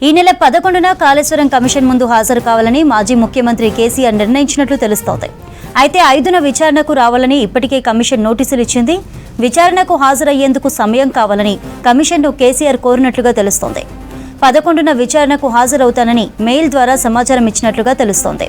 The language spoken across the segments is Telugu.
ఈ నెల 11న కాళేశ్వరం కమిషన్ ముందు హాజరు కావాలని మాజీ ముఖ్యమంత్రి కేసీఆర్ నిర్ణయించినట్లు తెలుస్తోంది. అయితే 5న విచారణకు రావాలని ఇప్పటికే కమిషన్ నోటీసులు ఇచ్చింది. విచారణకు హాజరయ్యేందుకు సమయం కావాలని కమిషన్ను కేసీఆర్ కోరినట్లుగా తెలుస్తోంది. 11న విచారణకు హాజరవుతానని మెయిల్ ద్వారా సమాచారం ఇచ్చినట్లుగా తెలుస్తోంది.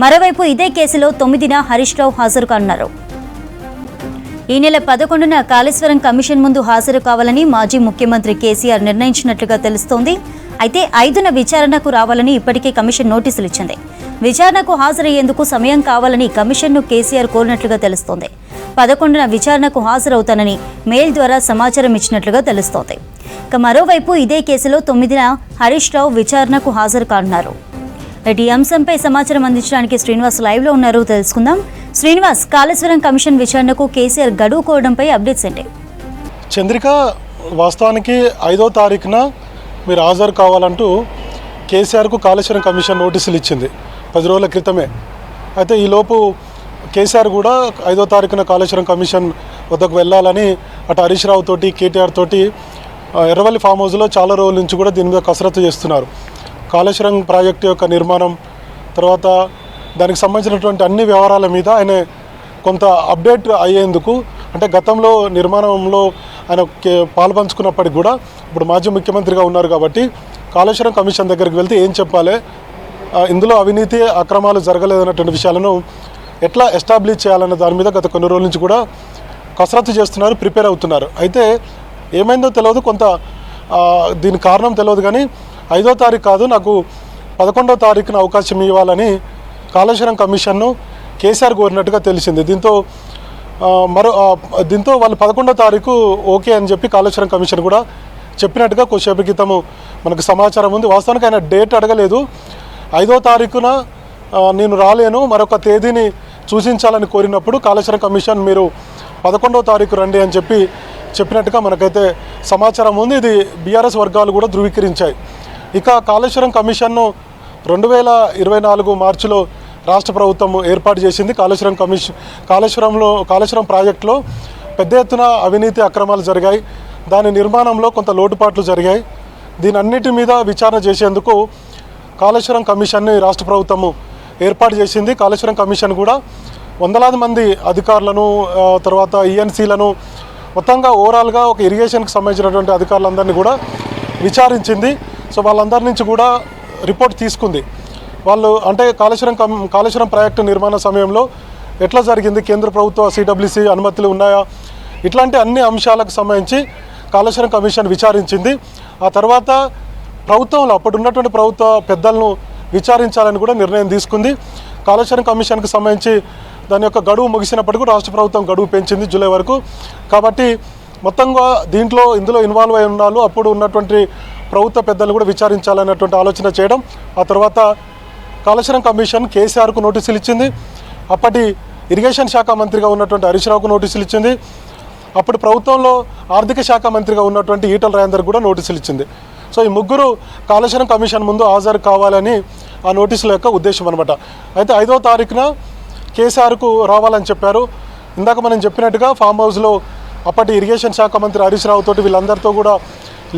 మరోవైపు ఇదే కేసులో 9న హరీష్ రావు హాజరు కానున్నారు. ఈ నెల 11న కాళేశ్వరం కమిషన్ ముందు హాజరు కావాలని మాజీ ముఖ్యమంత్రి కేసీఆర్ నిర్ణయించినట్లుగా తెలుస్తోంది. అయితే 5న విచారణకు రావాలని ఇప్పటికే కమిషన్ నోటీసులు ఇచ్చింది. విచారణకు హాజరయ్యేందుకు సమయం కావాలని కమిషన్ను కేసీఆర్ కోరినట్లుగా తెలుస్తోంది. 11న విచారణకు హాజరవుతానని మెయిల్ ద్వారా సమాచారం ఇచ్చినట్లుగా తెలుస్తోంది. ఇక మరోవైపు ఇదే కేసులో 9న హరీష్ రావు విచారణకు హాజరు కానున్నారు. ఈ అంశంపై సమాచారం అందించడానికి శ్రీనివాస్ లైవ్లో ఉన్నారు, తెలుసుకుందాం. శ్రీనివాస్, కాళేశ్వరం కమిషన్ విచారణకు కేసీఆర్ గడువు కోవడంపై అప్డేట్స్ ఏంటి? చంద్రిక, వాస్తవానికి 5వ తారీఖున మీరు హాజరు కావాలంటూ కేసీఆర్కు కాళేశ్వరం కమిషన్ నోటీసులు ఇచ్చింది 10 రోజుల క్రితమే. అయితే ఈలోపు కేసీఆర్ కూడా 5వ తారీఖున కాళేశ్వరం కమిషన్ వద్దకు వెళ్ళాలని అటు హరీష్ రావు తోటి, కేటీఆర్ తోటి ఎర్రవల్లి ఫామ్ హౌస్లో చాలా రోజుల నుంచి కూడా దీని మీద కసరత్తు చేస్తున్నారు. కాళేశ్వరం ప్రాజెక్టు యొక్క నిర్మాణం తర్వాత దానికి సంబంధించినటువంటి అన్ని వ్యవహారాల మీద ఆయన కొంత అప్డేట్ అయ్యేందుకు, అంటే గతంలో నిర్మాణంలో ఆయన పాల్పంచుకున్నప్పటికి కూడా ఇప్పుడు మాజీ ముఖ్యమంత్రిగా ఉన్నారు కాబట్టి కాళేశ్వరం కమిషన్ దగ్గరికి వెళ్తే ఏం చెప్పాలి, ఇందులో అవినీతి అక్రమాలు జరగలేదన్నటువంటి విషయాలను ఎట్లా ఎస్టాబ్లిష్ చేయాలన్న దాని మీద గత కొన్ని రోజుల నుంచి కూడా కసరత్తు చేస్తున్నారు, ప్రిపేర్ అవుతున్నారు. అయితే ఏమైందో తెలియదు, కొంత దీని కారణం తెలియదు. కానీ 5వ తారీఖు కాదు, నాకు 11వ తారీఖున అవకాశం ఇవ్వాలని కాళేశ్వరం కమిషన్ను కేసీఆర్ కోరినట్టుగా తెలిసింది. దీంతో వాళ్ళు 11వ తారీఖు ఓకే అని చెప్పి కాళేశ్వరం కమిషన్ కూడా చెప్పినట్టుగా కొద్దిసేపు క్రితము మనకు సమాచారం ఉంది. వాస్తవానికి ఆయన డేట్ అడగలేదు. 5వ తారీఖున నేను రాలేను, మరొక తేదీని సూచించాలని కోరినప్పుడు కాళేశ్వరం కమిషన్ మీరు 11వ తారీఖు రండి అని చెప్పినట్టుగా మనకైతే సమాచారం ఉంది. ఇది బీఆర్ఎస్ వర్గాలు కూడా ధృవీకరించాయి. ఇక కాళేశ్వరం కమిషన్ను 2024 మార్చిలో రాష్ట్ర ప్రభుత్వం ఏర్పాటు చేసింది. కాళేశ్వరం ప్రాజెక్టులో పెద్ద ఎత్తున అవినీతి అక్రమాలు జరిగాయి, దాని నిర్మాణంలో కొంత లోటుపాట్లు జరిగాయి. దీని అన్నిటి మీద విచారణ చేసేందుకు కాళేశ్వరం కమిషన్ని రాష్ట్ర ప్రభుత్వము ఏర్పాటు చేసింది. కాళేశ్వరం కమిషన్ కూడా వందలాది మంది అధికారులను, తర్వాత ఈఎన్సీలను, మొత్తంగా ఓవరాల్గా ఒక ఇరిగేషన్కి సంబంధించినటువంటి అధికారులందరినీ కూడా విచారించింది. సో వాళ్ళందరి నుంచి కూడా రిపోర్ట్ తీసుకుంది. వాళ్ళు అంటే కాళేశ్వరం ప్రాజెక్టు నిర్మాణ సమయంలో ఎట్లా జరిగింది, కేంద్ర ప్రభుత్వ సిడబ్ల్యూసి అనుమతులు ఉన్నాయా, ఇట్లాంటి అన్ని అంశాలకు సంబంధించి కాళేశ్వరం కమిషన్ విచారించింది. ఆ తర్వాత ప్రభుత్వంలో అప్పుడున్నటువంటి ప్రభుత్వ పెద్దలను విచారించాలని కూడా నిర్ణయం తీసుకుంది. కాళేశ్వరం కమిషన్కి సంబంధించి దాని యొక్క గడువు ముగిసినప్పటికీ రాష్ట్ర ప్రభుత్వం గడువు పెంచింది జూలై వరకు. కాబట్టి మొత్తంగా ఇందులో ఇన్వాల్వ్ అయి ఉన్నారు. అప్పుడు ఉన్నటువంటి ప్రభుత్వ పెద్దలు కూడా విచారించాలనేటువంటి ఆలోచన చేయడం. ఆ తర్వాత కాళేశ్వరం కమిషన్ కేసీఆర్కు నోటీసులు ఇచ్చింది. అప్పటి ఇరిగేషన్ శాఖ మంత్రిగా ఉన్నటువంటి హరీష్ రావుకు నోటీసులు ఇచ్చింది. అప్పుడు ప్రభుత్వంలో ఆర్థిక శాఖ మంత్రిగా ఉన్నటువంటి ఈటల రాజేందర్ కూడా నోటీసులు ఇచ్చింది. సో ఈ ముగ్గురు కాళేశ్వరం కమిషన్ ముందు హాజరు కావాలని ఆ నోటీసుల యొక్క ఉద్దేశం అనమాట. అయితే 5వ తారీఖున కేసీఆర్కు రావాలని చెప్పారు. ఇందాక మనం చెప్పినట్టుగా ఫామ్ హౌస్లో అప్పటి ఇరిగేషన్ శాఖ మంత్రి హరీష్ రావు తోటి వీళ్ళందరితో కూడా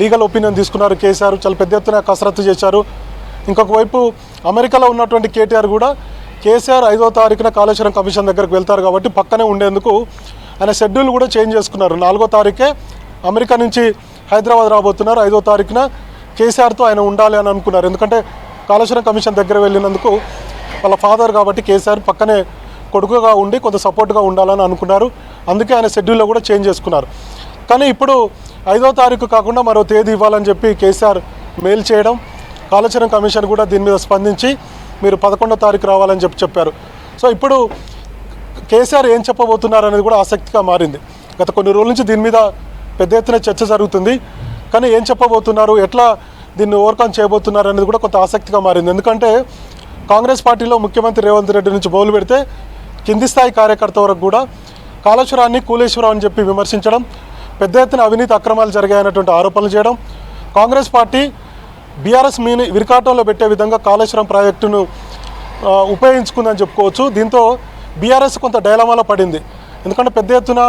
లీగల్ ఒపీనియన్ తీసుకున్నారు కేసీఆర్. చాలా పెద్ద ఎత్తున కసరత్తు చేశారు. ఇంకొక వైపు అమెరికాలో ఉన్నటువంటి కేటీఆర్ కూడా కేసీఆర్ 5వ తారీఖున కాళేశ్వరం కమిషన్ దగ్గరకు వెళ్తారు కాబట్టి పక్కనే ఉండేందుకు ఆయన షెడ్యూల్ కూడా చేంజ్ చేసుకున్నారు. 4వ తారీఖే అమెరికా నుంచి హైదరాబాద్ రాబోతున్నారు. 5వ తారీఖున కేసీఆర్తో ఆయన ఉండాలి అని అనుకున్నారు. ఎందుకంటే కాళేశ్వరం కమిషన్ దగ్గర వెళ్ళినందుకు వాళ్ళ ఫాదర్ కాబట్టి కేసీఆర్ పక్కనే కొడుకుగా ఉండి కొంత సపోర్ట్గా ఉండాలని అనుకున్నారు. అందుకే ఆయన షెడ్యూల్లో కూడా చేంజ్ చేసుకున్నారు. కానీ ఇప్పుడు 5వ తారీఖు కాకుండా మరో తేదీ ఇవ్వాలని చెప్పి కేసీఆర్ మెయిల్ చేయడం, కాళేశ్వరం కమిషన్ కూడా దీని మీద స్పందించి మీరు 11వ తారీఖు రావాలని చెప్పారు. సో ఇప్పుడు కేసీఆర్ ఏం చెప్పబోతున్నారు అనేది కూడా ఆసక్తిగా మారింది. గత కొన్ని రోజుల నుంచి దీని మీద పెద్ద ఎత్తున చర్చ జరుగుతుంది. కానీ ఏం చెప్పబోతున్నారు, ఎట్లా దీన్ని ఓవర్కమ్ చేయబోతున్నారు అనేది కూడా కొంత ఆసక్తిగా మారింది. ఎందుకంటే కాంగ్రెస్ పార్టీలో ముఖ్యమంత్రి రేవంత్ రెడ్డి నుంచి మొదలు పెడితే కింది స్థాయి కార్యకర్త వరకు కూడా కాళేశ్వరాన్ని కూలేశ్వరం అని చెప్పి విమర్శించడం, పెద్ద ఎత్తున అవినీతి అక్రమాలు జరిగాయన్నటువంటి ఆరోపణలు చేయడం, కాంగ్రెస్ పార్టీ బీఆర్ఎస్ విరికాటంలో పెట్టే విధంగా కాళేశ్వరం ప్రాజెక్టును ఉపయోగించుకుందని చెప్పుకోవచ్చు. దీంతో బీఆర్ఎస్ కొంత డైలమాలో పడింది. ఎందుకంటే పెద్ద ఎత్తున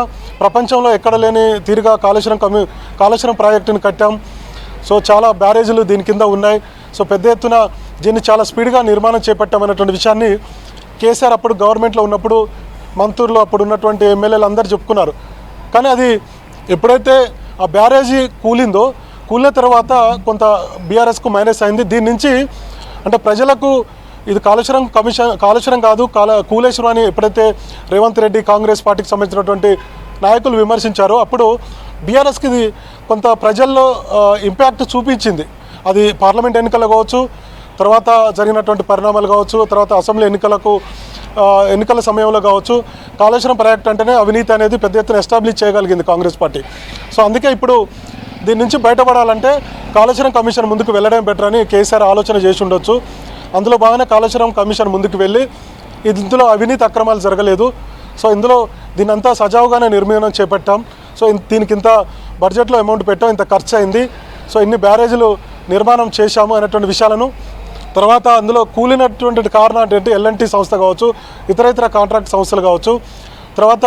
ప్రపంచంలో ఎక్కడ లేని తీరుగా కాళేశ్వరం ప్రాజెక్టును కట్టాం. సో చాలా బ్యారేజీలు దీని కింద ఉన్నాయి. సో పెద్ద ఎత్తున దీన్ని చాలా స్పీడ్గా నిర్మాణం చేపట్టామన్నటువంటి విషయాన్ని కేసీఆర్ అప్పుడు గవర్నమెంట్లో ఉన్నప్పుడు మంత్రులు అప్పుడు ఉన్నటువంటి ఎమ్మెల్యేలు అందరూ చెప్పుకున్నారు. కానీ అది ఎప్పుడైతే ఆ బ్యారేజీ కూలిన తర్వాత కొంత బీఆర్ఎస్కు మైనస్ అయింది. దీని నుంచి అంటే ప్రజలకు ఇది కాళేశ్వరం కాదు కూలేశ్వరం అని ఎప్పుడైతే రేవంత్ రెడ్డి కాంగ్రెస్ పార్టీకి సంబంధించినటువంటి నాయకులు విమర్శించారో అప్పుడు బీఆర్ఎస్కి ఇది కొంత ప్రజల్లో ఇంపాక్ట్ చూపించింది. అది పార్లమెంట్ ఎన్నికలు కావచ్చు, తర్వాత జరిగినటువంటి పరిణామాలు కావచ్చు, తర్వాత అసెంబ్లీ ఎన్నికల సమయంలో కావచ్చు, కాళేశ్వరం ప్రాజెక్ట్ అంటేనే అవినీతి అనేది పెద్ద ఎత్తున ఎస్టాబ్లిష్ చేయగలిగింది కాంగ్రెస్ పార్టీ. సో అందుకే ఇప్పుడు దీని నుంచి బయటపడాలంటే కాళేశ్వరం కమిషన్ ముందుకు వెళ్ళడం బెటర్ అని కేసీఆర్ ఆలోచన చేసి ఉండొచ్చు. అందులో బాగానే కాళేశ్వరం కమిషన్ ముందుకు వెళ్ళి ఇందులో అవినీతి అక్రమాలు జరగలేదు, సో ఇందులో దీనంతా సజావుగానే నిర్మాణం చేపట్టాం, సో దీనికి ఇంత బడ్జెట్లో అమౌంట్ పెట్టాం, ఇంత ఖర్చు అయింది, సో ఇన్ని బ్యారేజీలు నిర్మాణం చేశాము అనేటువంటి విషయాలను, తర్వాత అందులో కూలినటువంటి కారణాలు ఏంటి, ఎల్ఎన్టీ సంస్థ కావచ్చు, ఇతర కాంట్రాక్ట్ సంస్థలు కావచ్చు, తర్వాత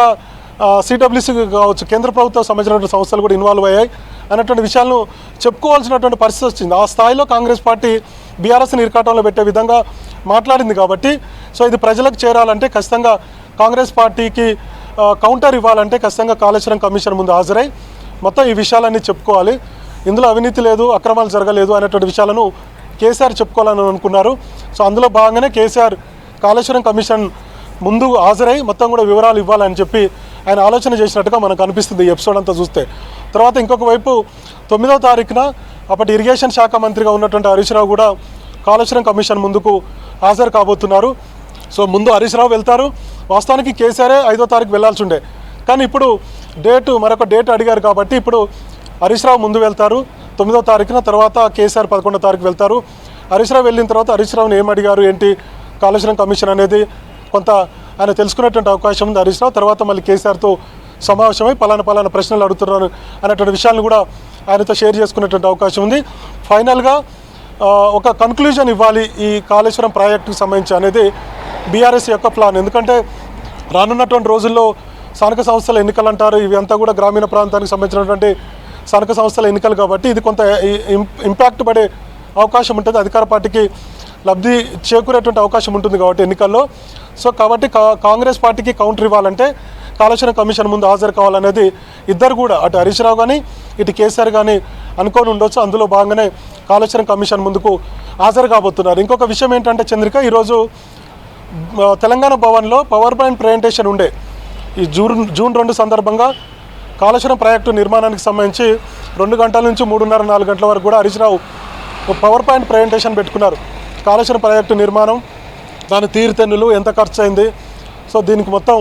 సిడబ్ల్యూసీ కావచ్చు, కేంద్ర ప్రభుత్వం సంబంధించినటువంటి సంస్థలు కూడా ఇన్వాల్వ్ అయ్యాయి అనేటువంటి విషయాలను చెప్పుకోవాల్సినటువంటి పరిస్థితి వచ్చింది. ఆ స్థాయిలో కాంగ్రెస్ పార్టీ బీఆర్ఎస్ని ఇరకాటంలో పెట్టే విధంగా మాట్లాడింది కాబట్టి, సో ఇది ప్రజలకు చేరాలంటే ఖచ్చితంగా కాంగ్రెస్ పార్టీకి కౌంటర్ ఇవ్వాలంటే ఖచ్చితంగా కాళేశ్వరం కమిషన్ ముందు హాజరై మొత్తం ఈ విషయాలన్నీ చెప్పుకోవాలి. ఇందులో అవినీతి లేదు, అక్రమాలు జరగలేదు అనేటువంటి విషయాలను కేసీఆర్ చెప్పుకోవాలని అనుకున్నారు. సో అందులో భాగంగానే కేసీఆర్ కాళేశ్వరం కమిషన్ ముందు హాజరై మొత్తం కూడా వివరాలు ఇవ్వాలని చెప్పి ఆయన ఆలోచన చేసినట్టుగా మనకు అనిపిస్తుంది ఈ ఎపిసోడ్ అంతా చూస్తే. తర్వాత ఇంకొక వైపు 9వ తారీఖున అప్పటి ఇరిగేషన్ శాఖ మంత్రిగా ఉన్నటువంటి హరీష్ రావు కూడా కాళేశ్వరం కమిషన్ ముందుకు హాజరు కాబోతున్నారు. సో ముందు హరీష్ రావు వెళ్తారు. వాస్తవానికి కేసీఆరే 5వ తారీఖు వెళ్లాల్సి ఉండే, కానీ ఇప్పుడు మరొక డేట్ అడిగారు కాబట్టి ఇప్పుడు హరీష్ రావు ముందు వెళ్తారు 9వ తారీఖున, తర్వాత కేసీఆర్ 11వ తారీఖు వెళ్తారు. హరీష్ రావు వెళ్ళిన తర్వాత హరీష్ రావుని ఏం అడిగారు ఏంటి కాళేశ్వరం కమిషన్ అనేది కొంత ఆయన తెలుసుకునేటువంటి అవకాశం ఉంది హరీష్ రావు. తర్వాత మళ్ళీ కేసీఆర్తో సమావేశమై పలానా ప్రశ్నలు అడుగుతున్నారు అనేటువంటి విషయాలను కూడా ఆయనతో షేర్ చేసుకునేటువంటి అవకాశం ఉంది. ఫైనల్గా ఒక కన్క్లూజన్ ఇవ్వాలి ఈ కాళేశ్వరం ప్రాజెక్టుకు సంబంధించి అనేది బీఆర్ఎస్ యొక్క ప్లాన్. ఎందుకంటే రానున్నటువంటి రోజుల్లో స్థానిక సంస్థల ఎన్నికలు అంటారు, ఇవి అంతా కూడా గ్రామీణ ప్రాంతానికి సంబంధించినటువంటి స్థానిక సంస్థల ఎన్నికలు కాబట్టి ఇది కొంత ఇంపాక్ట్ పడే అవకాశం ఉంటుంది, అధికార పార్టీకి లబ్ధి చేకూరేటువంటి అవకాశం ఉంటుంది కాబట్టి ఎన్నికల్లో. సో కాబట్టి కాంగ్రెస్ పార్టీకి కౌంటర్ ఇవ్వాలంటే కాళేశ్వరం కమిషన్ ముందు హాజరు కావాలనేది ఇద్దరు కూడా అటు హరీష్ రావు కానీ ఇటు కేసీఆర్ కానీ అనుకొని ఉండొచ్చు. అందులో భాగంగానే కాళేశ్వరం కమిషన్ ముందుకు హాజరు కాబోతున్నారు. ఇంకొక విషయం ఏంటంటే చంద్రిక, ఈరోజు తెలంగాణ భవన్లో పవర్ పాయింట్ ప్రజెంటేషన్ ఉండే. ఈ జూన్ 2 సందర్భంగా కాళేశ్వరం ప్రాజెక్టు నిర్మాణానికి సంబంధించి 2 గంటల నుంచి 3:30-4 గంటల వరకు కూడా Harish Rao power point presentation పెట్టుకున్నారు. కాళేశ్వరం ప్రాజెక్టు నిర్మాణం, దాని తీరుతెన్నులు, ఎంత ఖర్చు అయింది, సో దీనికి మొత్తం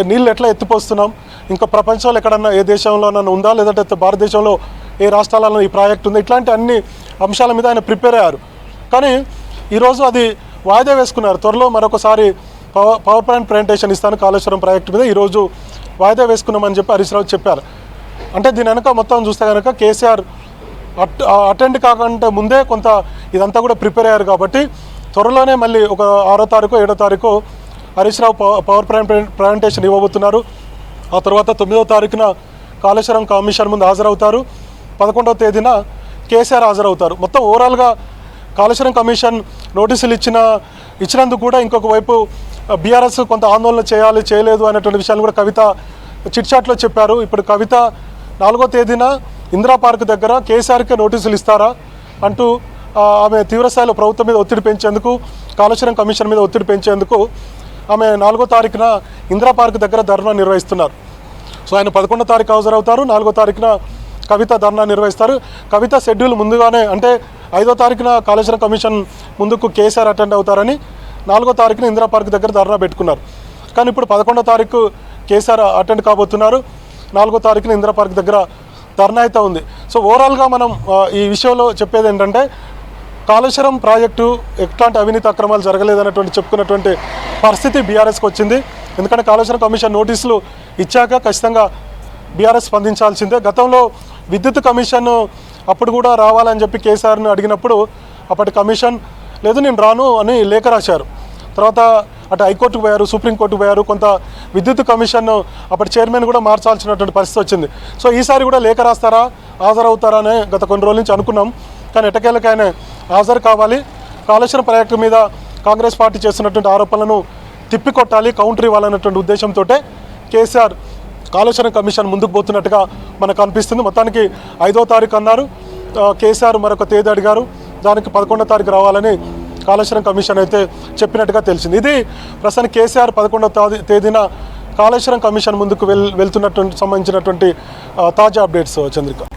నీళ్ళు ఎట్లా ఎత్తిపోస్తున్నాం, ఇంకా ప్రపంచంలో ఎక్కడన్నా ఏ దేశంలోనన్నా ఉందా, లేదంటే భారతదేశంలో ఏ రాష్ట్రాలలో ఈ ప్రాజెక్టు ఉందా, ఇట్లాంటి అన్ని అంశాల మీద ఆయన ప్రిపేర్ అయ్యారు. కానీ ఈరోజు అది వాయిదా వేసుకున్నారు. త్వరలో మరొకసారి పవర్ పాయింట్ ప్రజెంటేషన్ ఇస్తాను కాళేశ్వరం ప్రాజెక్టు మీద, ఈరోజు వాయిదా వేసుకున్నామని చెప్పి హరీష్ రావు చెప్పారు. అంటే దీని వెనక మొత్తం చూస్తే కనుక కేసీఆర్ అటెండ్ కాకుండా ముందే కొంత ఇదంతా కూడా ప్రిపేర్ అయ్యారు కాబట్టి త్వరలోనే మళ్ళీ ఒక 6వ తారీఖు 7వ తారీఖు హరీష్ రావు పవర్ ప్రజెంటేషన్ ఇవ్వబోతున్నారు. ఆ తర్వాత 9వ తారీఖున కాళేశ్వరం కమిషన్ ముందు హాజరవుతారు. 11వ తేదీన కేసీఆర్ హాజరవుతారు. మొత్తం ఓవరాల్గా కాళేశ్వరం కమిషన్ నోటీసులు ఇచ్చినందుకు కూడా ఇంకొక వైపు బీఆర్ఎస్ కొంత ఆందోళన చేయలేదు అనేటువంటి విషయాలు కూడా కవిత చిట్చాట్లో చెప్పారు. ఇప్పుడు కవిత 4వ తేదీన ఇందిరా పార్క్ దగ్గర కేసీఆర్కే నోటీసులు ఇస్తారా అంటూ ఆమె తీవ్రస్థాయిలో ప్రభుత్వం మీద ఒత్తిడి పెంచేందుకు, కాళేశ్వరం కమిషన్ మీద ఒత్తిడి పెంచేందుకు ఆమె 4వ తారీఖున ఇందిరా పార్క్ దగ్గర ధర్నా నిర్వహిస్తున్నారు. సో ఆయన 11వ తారీఖు హాజరవుతారు, 4వ తారీఖున కవిత ధర్నా నిర్వహిస్తారు. కవిత షెడ్యూల్ ముందుగానే అంటే 5వ తారీఖున కాళేశ్వరం కమిషన్ ముందుకు కేసీఆర్ అటెండ్ అవుతారని 4వ తారీఖున ఇందిరా పార్క్ దగ్గర ధర్నా పెట్టుకున్నారు. కానీ ఇప్పుడు 11వ తారీఖు కేసీఆర్ అటెండ్ కాబోతున్నారు, 4వ తారీఖున ఇందిరా పార్క్ దగ్గర ధర్నా అయితే ఉంది. సో ఓవరాల్గా మనం ఈ విషయంలో చెప్పేది ఏంటంటే కాళేశ్వరం ప్రాజెక్టు ఎట్లాంటి అవినీతి అక్రమాలు జరగలేదన్నటువంటి చెప్పుకున్నటువంటి పరిస్థితి బీఆర్ఎస్కి వచ్చింది. ఎందుకంటే కాళేశ్వరం కమిషన్ నోటీసులు ఇచ్చాక ఖచ్చితంగా బీఆర్ఎస్ స్పందించాల్సిందే. గతంలో విద్యుత్ కమిషన్ అప్పుడు కూడా రావాలని చెప్పి కేసీఆర్ని అడిగినప్పుడు అప్పటి కమిషన్ లేదు నేను రాను అని లేఖ రాశారు. తర్వాత అటు హైకోర్టుకు పోయారు, సుప్రీంకోర్టుకు పోయారు, కొంత విద్యుత్ కమిషన్ అప్పటి చైర్మన్ కూడా మార్చాల్సినటువంటి పరిస్థితి వచ్చింది. సో ఈసారి కూడా లేఖ రాస్తారా, హాజరవుతారా అనే గత కొన్ని రోజుల నుంచి అనుకున్నాం. కానీ ఎట్టకేలకు ఆయన హాజరు కావాలి. కాళేశ్వరం ప్రాజెక్టు మీద కాంగ్రెస్ పార్టీ చేస్తున్నటువంటి ఆరోపణలను తిప్పికొట్టాలి, కౌంటర్ ఇవ్వాలన్నటువంటి ఉద్దేశంతో కేసీఆర్ కాళేశ్వరం కమిషన్ ముందుకు పోతున్నట్టుగా మనకు అనిపిస్తుంది. మొత్తానికి 5వ తారీఖు అన్నారు, కేసీఆర్ మరొక తేదీ అడిగారు, దానికి 11వ తారీఖు రావాలని కాళేశ్వరం కమిషన్ అయితే చెప్పినట్టుగా తెలిసింది. ఇది ప్రస్తుతానికి కేసీఆర్ 11వ తేదీన కాళేశ్వరం కమిషన్ ముందుకు వెళ్తున్నటువంటి సంబంధించినటువంటి తాజా అప్డేట్స్. చంద్రిక.